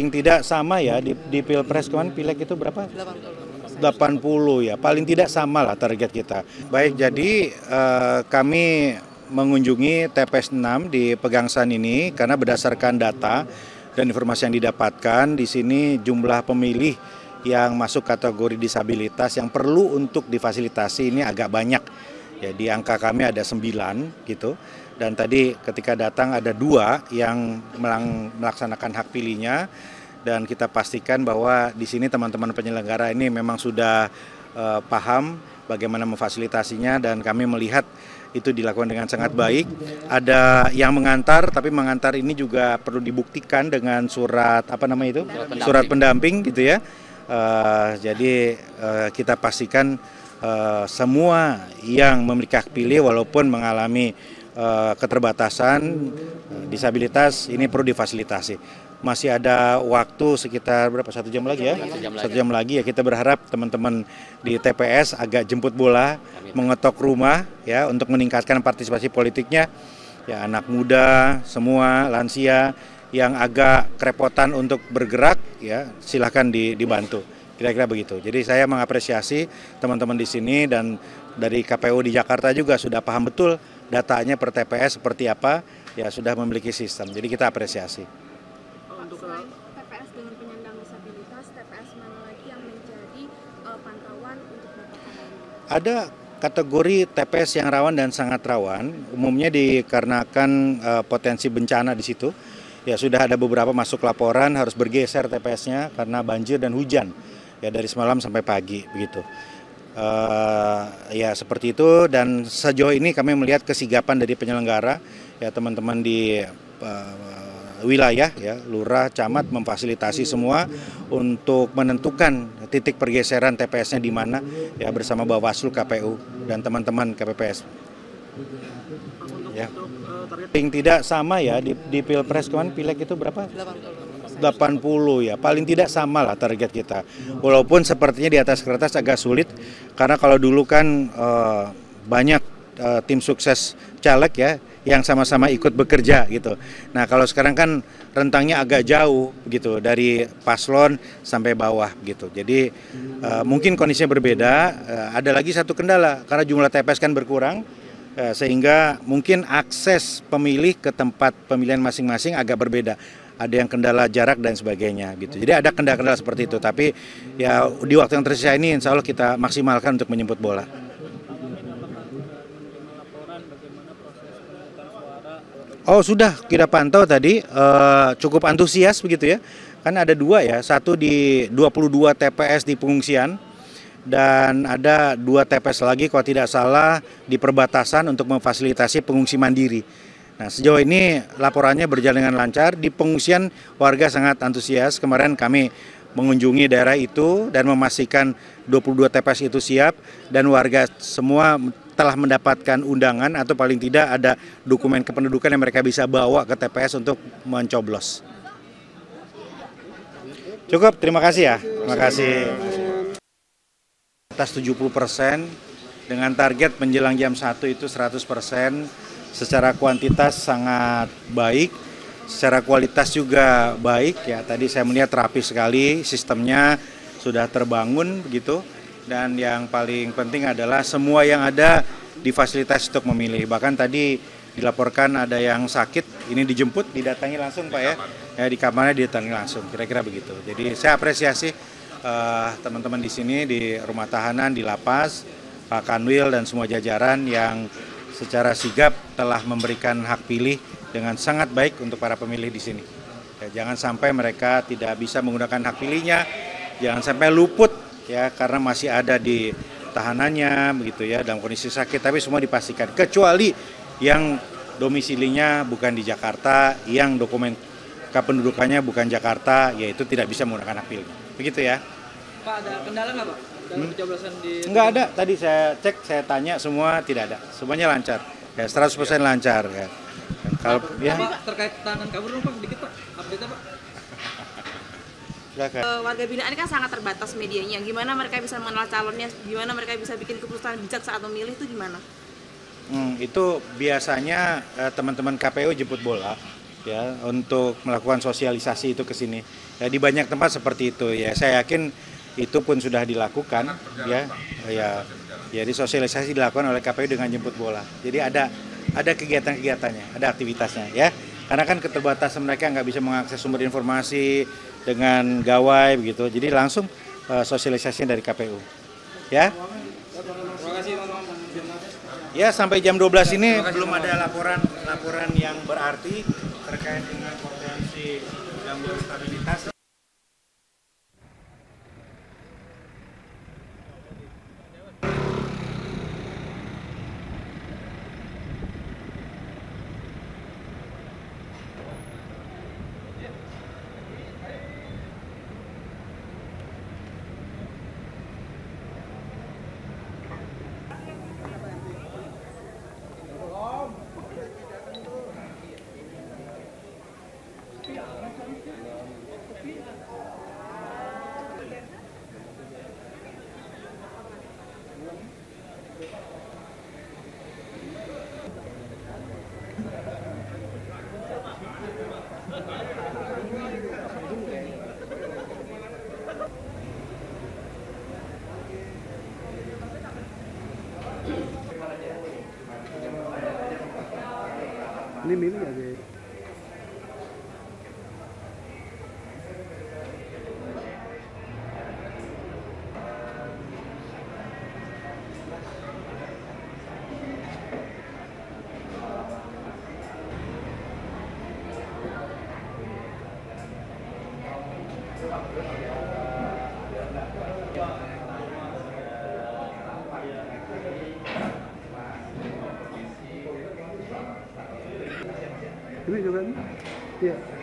Paling tidak sama ya di Pilpres kemarin, Pileg itu berapa? 80 ya, paling tidak sama lah target kita. Baik, jadi kami mengunjungi TPS 6 di Pegangsaan ini karena berdasarkan data dan informasi yang didapatkan di sini jumlah pemilih yang masuk kategori disabilitas yang perlu untuk difasilitasi ini agak banyak. Ya, di angka kami ada 9 gitu. Dan tadi ketika datang ada 2 yang melaksanakan hak pilihnya. Dan kita pastikan bahwa di sini teman-teman penyelenggara ini memang sudah paham bagaimana memfasilitasinya dan kami melihat itu dilakukan dengan sangat baik. Ada yang mengantar, tapi mengantar ini juga perlu dibuktikan dengan surat apa namanya itu? Surat pendamping gitu ya. Jadi kita pastikan semua yang memiliki hak pilih walaupun mengalami keterbatasan disabilitas ini perlu difasilitasi. Masih ada waktu sekitar berapa, 1 jam lagi ya? 1 jam lagi ya, kita berharap teman-teman di TPS agak jemput bola, mengetok rumah ya untuk meningkatkan partisipasi politiknya. Ya, anak muda, semua lansia yang agak kerepotan untuk bergerak ya silakan dibantu. Kira-kira begitu. Jadi saya mengapresiasi teman-teman di sini dan dari KPU di Jakarta juga sudah paham betul datanya per TPS seperti apa, ya sudah memiliki sistem. Jadi kita apresiasi. Selain TPS dengan penyandang disabilitas, TPS mana lagi yang menjadi pantauan untuk Bapak? Ada kategori TPS yang rawan dan sangat rawan, umumnya dikarenakan potensi bencana di situ. Ya sudah ada beberapa masuk laporan harus bergeser TPS-nya karena banjir dan hujan. Ya dari semalam sampai pagi begitu. Ya seperti itu dan sejauh ini kami melihat kesigapan dari penyelenggara, ya teman-teman di wilayah ya lurah camat memfasilitasi semua untuk menentukan titik pergeseran TPS-nya di mana ya bersama Bawaslu, KPU dan teman-teman KPPS. Ya. Paling tidak sama ya di Pilpres kemarin, Pileg itu berapa? 80 ya, paling tidak sama lah target kita. Walaupun sepertinya di atas kertas agak sulit karena kalau dulu kan banyak tim sukses caleg ya yang sama-sama ikut bekerja gitu. Nah kalau sekarang kan rentangnya agak jauh gitu dari paslon sampai bawah gitu. Jadi mungkin kondisinya berbeda. Ada lagi satu kendala karena jumlah TPS kan berkurang sehingga mungkin akses pemilih ke tempat pemilihan masing-masing agak berbeda. Ada yang kendala jarak dan sebagainya gitu. Jadi ada kendala-kendala seperti itu. Tapi ya di waktu yang tersisa ini insya Allah kita maksimalkan untuk menjemput bola. Oh sudah kita pantau tadi cukup antusias begitu ya. Kan ada 2 ya, satu di 22 TPS di pengungsian dan ada 2 TPS lagi kalau tidak salah di perbatasan untuk memfasilitasi pengungsi mandiri. Nah sejauh ini laporannya berjalan dengan lancar, di pengungsian warga sangat antusias. Kemarin kami mengunjungi daerah itu dan memastikan 22 TPS itu siap dan warga semua telah mendapatkan undangan atau paling tidak ada dokumen kependudukan yang mereka bisa bawa ke TPS untuk mencoblos. Cukup, terima kasih ya. Terima kasih. Atas 70% dengan target menjelang jam 1 itu 100%. Secara kuantitas sangat baik, secara kualitas juga baik ya. Tadi saya melihat rapi sekali, sistemnya sudah terbangun begitu. Dan yang paling penting adalah semua yang ada difasilitasi untuk memilih. Bahkan tadi dilaporkan ada yang sakit, ini dijemput, didatangi langsung Pak ya. Ya di kamarnya didatangi langsung, kira-kira begitu. Jadi saya apresiasi teman-teman di sini di rumah tahanan, di lapas, Pak Kanwil dan semua jajaran yang secara sigap telah memberikan hak pilih dengan sangat baik untuk para pemilih di sini. Ya, jangan sampai mereka tidak bisa menggunakan hak pilihnya, jangan sampai luput ya karena masih ada di tahanannya begitu ya dalam kondisi sakit, tapi semua dipastikan kecuali yang domisilinya bukan di Jakarta, yang dokumen kependudukannya bukan Jakarta, yaitu tidak bisa menggunakan hak pilih. Begitu ya. Pak, ada kendala nggak Pak? Dalam pencoblosan di... Nggak ada, tadi saya cek, saya tanya semua tidak ada, semuanya lancar, ya 100% lancar ya. Kalau ya Pak, terkait tangan kabur dong Pak, sedikit Pak, update Pak. Warga binaan kan sangat terbatas medianya, gimana mereka bisa mengenal calonnya, gimana mereka bisa bikin keputusan bijak saat memilih itu gimana? Itu biasanya teman-teman KPU jemput bola, ya untuk melakukan sosialisasi itu ke sini. Ya, di banyak tempat seperti itu ya. Saya yakin itu pun sudah dilakukan ya. Ya, jadi sosialisasi dilakukan oleh KPU dengan jemput bola. Jadi ada kegiatan-kegiatannya, ada aktivitasnya ya. Karena kan keterbatasan mereka nggak bisa mengakses sumber informasi dengan gawai begitu. Jadi langsung sosialisasi dari KPU. Ya. Terima kasih teman-teman. Ya, sampai jam 12 ini belum ada laporan yang berarti terkait dengan potensi gangguan stabilitas. Ini milih aja. Ini juga nih. Iya.